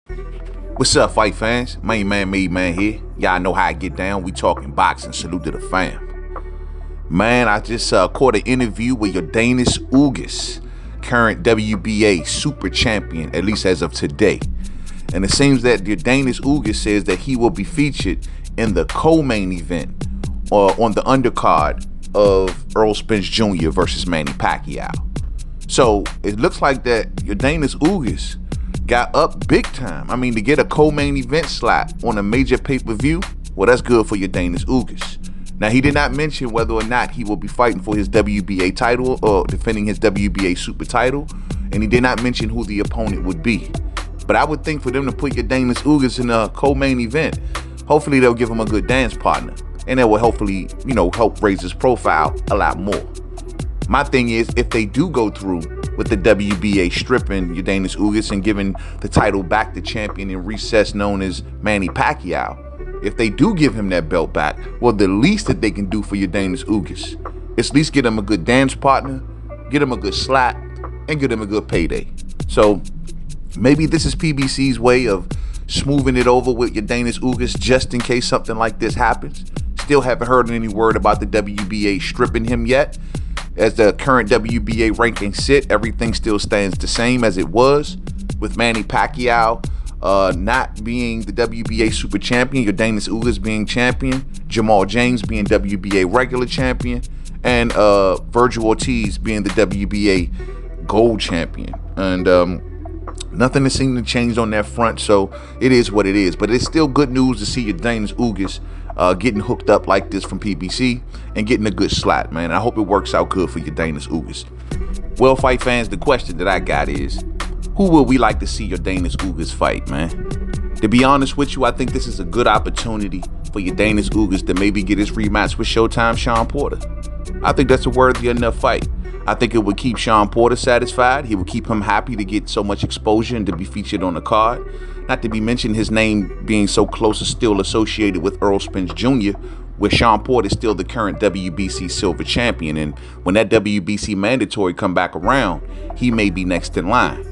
What's up, fight fans? Mainman Mademan here. Y'all know how I get down. We talking boxing. Salute to the fam. Man, I just caught an interview with Yordenis Ugas, current WBA Super champion, at least as of today. And it seems that Yordenis Ugas says that he will be featured in the CoMain event on the undercard of Errol Spence Jr. versus Manny Pacquiao. So it looks like that Yordenis Ugas got up big time. I mean, to get a CoMain event slot on a major pay-per-view, well, that's good for Yordenis Ugas. Now, he did not mention whether or not he will be fighting for his WBA title or defending his WBA Super title, and he did not mention who the opponent would be. But I would think for them to put Yordenis Ugas in a CoMain event, hopefully they'll give him a good dance partner, and that will hopefully, help raise his profile a lot more. My thing is, if they do go through with the WBA stripping Yordenis Ugas and giving the title back to champion in recess known as Manny Pacquiao, if they do give him that belt back, well, the least that they can do for Yordenis Ugas is at least get him a good dance partner, get him a good slot, and get him a good payday. So maybe this is PBC's way of smoothing it over with Yordenis Ugas just in case something like this happens. Still haven't heard any word about the WBA stripping him yet. As the current WBA rankings sit, everything still stands the same as it was, with Manny Pacquiao not being the WBA Super Champion, Yordenis Ugas being champion, Jamal James being WBA regular champion, and Virgil Ortiz being the WBA Gold Champion. And nothing has seemed to change on that front, so it is what it is. But it's still good news to see Yordenis Ugas getting hooked up like this from PBC and getting a good slot, man. I hope it works out good for Yordenis Ugas. Well, fight fans, the question that I got is, who would we like to see Yordenis Ugas fight, man? To be honest with you, I think this is a good opportunity for Yordenis Ugas to maybe get his rematch with Showtime Shawn Porter. I think that's a worthy enough fight. I think it would keep Shawn Porter satisfied. He would keep him happy to get so much exposure and to be featured on the card. Not to be mentioned his name being so close is still associated with Errol Spence Jr., where Shawn Porter is still the current WBC Silver Champion. And when that WBC mandatory come back around, he may be next in line.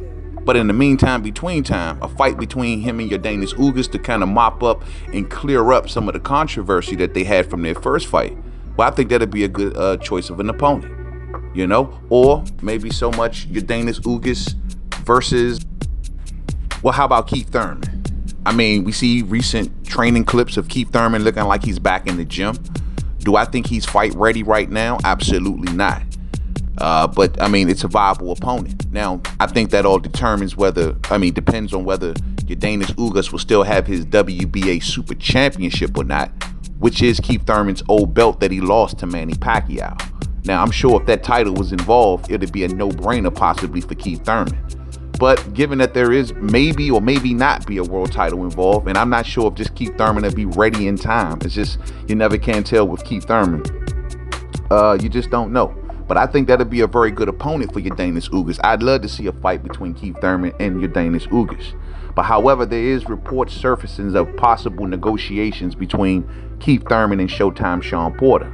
But in the meantime, between time, a fight between him and Yordenis Ugas to kind of mop up and clear up some of the controversy that they had from their first fight. Well, I think that'd be a good choice of an opponent. Or maybe so much Yordenis Ugas versus, well, how about Keith Thurman? I mean, we see recent training clips of Keith Thurman looking like he's back in the gym. Do I think he's fight ready right now? Absolutely not. But I mean, it's a viable opponent. Now, I think that all depends on whether Yordenis Ugas will still have his WBA Super Championship or not, which is Keith Thurman's old belt that he lost to Manny Pacquiao. Now, I'm sure if that title was involved, it'd be a no-brainer possibly for Keith Thurman. But given that there is maybe or maybe not be a world title involved, and I'm not sure if just Keith Thurman will be ready in time. It's just, you never can tell with Keith Thurman. You just don't know. But I think that'd be a very good opponent for Yordenis Ugas. I'd love to see a fight between Keith Thurman and Yordenis Ugas. But however, there is reports surfacing of possible negotiations between Keith Thurman and Showtime Shawn Porter.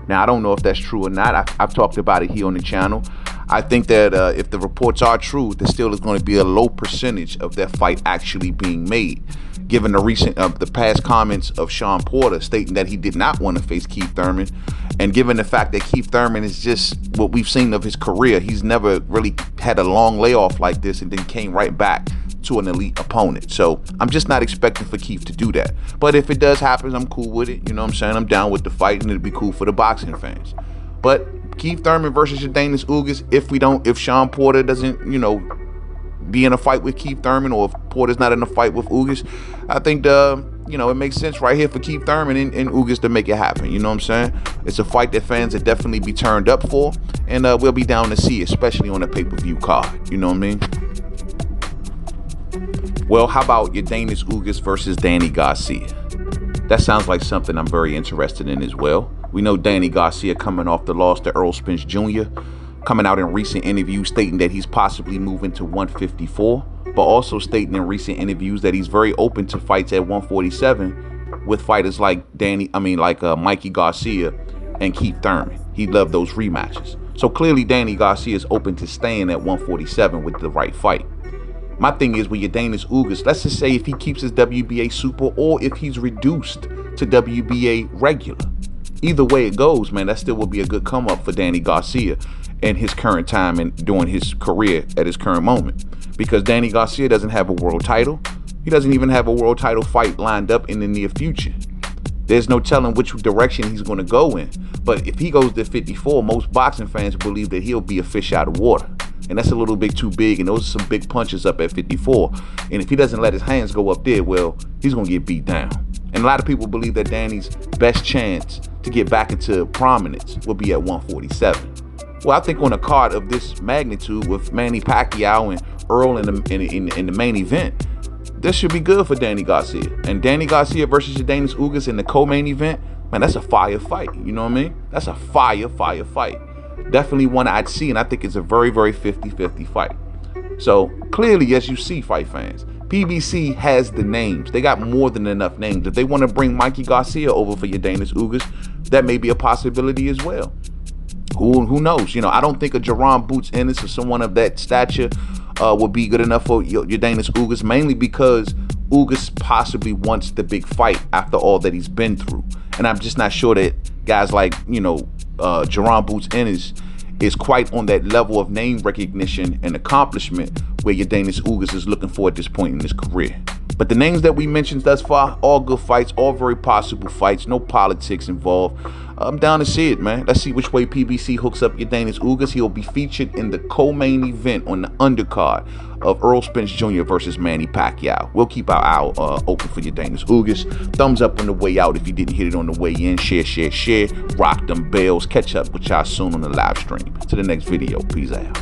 Now, I don't know if that's true or not. I've talked about it here on the channel. I think that if the reports are true, there still is going to be a low percentage of that fight actually being made. Given the past comments of Shawn Porter stating that he did not want to face Keith Thurman, and given the fact that Keith Thurman is just what we've seen of his career, he's never really had a long layoff like this and then came right back to an elite opponent. So I'm just not expecting for Keith to do that. But if it does happen, I'm cool with it. You know what I'm saying? I'm down with the fight, and it'll be cool for the boxing fans. But Keith Thurman versus Yordenis Ugas, if Shawn Porter doesn't, be in a fight with Keith Thurman, or if Porter's not in a fight with Ugas, I think it makes sense right here for Keith Thurman and Ugas to make it happen. You know what I'm saying? It's a fight that fans will definitely be turned up for, and we'll be down to see, especially on a pay-per-view card. You know what I mean? Well, how about Yordenis Ugas versus Danny Garcia? That sounds like something I'm very interested in as well. We know Danny Garcia coming off the loss to Errol Spence Jr., coming out in recent interviews stating that he's possibly moving to 154, but also stating in recent interviews that he's very open to fights at 147 with fighters like Mikey Garcia and Keith Thurman. He'd love those rematches. So clearly Danny Garcia is open to staying at 147 with the right fight. My thing is with Yordenis Ugas, let's just say if he keeps his WBA Super or if he's reduced to WBA regular. Either way it goes, man, that still will be a good come up for Danny Garcia in his current time and during his career at his current moment. Because Danny Garcia doesn't have a world title. He doesn't even have a world title fight lined up in the near future. There's no telling which direction he's going to go in. But if he goes to 54, most boxing fans believe that he'll be a fish out of water. And that's a little bit too big, and those are some big punches up at 54. And if he doesn't let his hands go up there, well, he's going to get beat down. And a lot of people believe that Danny's best chance to get back into prominence will be at 147. Well, I think on a card of this magnitude with Manny Pacquiao and Errol in the main event, this should be good for Danny Garcia. And Danny Garcia versus Yordenis Ugas in the co-main event, man, that's a fire fight. You know what I mean? That's a fire fight. Definitely one I'd see, and I think it's a very, very 50-50 fight. So clearly, as you see, fight fans, PBC has the names. They got more than enough names. If they want to bring Mikey Garcia over for Yordenis Ugas, that may be a possibility as well. Who knows? You know, I don't think a Jerron Boots Ennis or someone of that stature would be good enough for Yordenis Ugas, mainly because Ugas possibly wants the big fight after all that he's been through. And I'm just not sure that guys like, you know, Jerron Boots Ennis is quite on that level of name recognition and accomplishment where Yordenis Ugas is looking for at this point in his career. But the names that we mentioned thus far, all good fights, all very possible fights, no politics involved. I'm down to see it, man. Let's see which way PBC hooks up Yordenis Ugas. He'll be featured in the co-main event on the undercard of Errol Spence Jr. versus Manny Pacquiao. We'll keep our eye open for Yordenis Ugas. Thumbs up on the way out if you didn't hit it on the way in. Share. Rock them bells. Catch up with y'all soon on the live stream. To the next video. Peace out.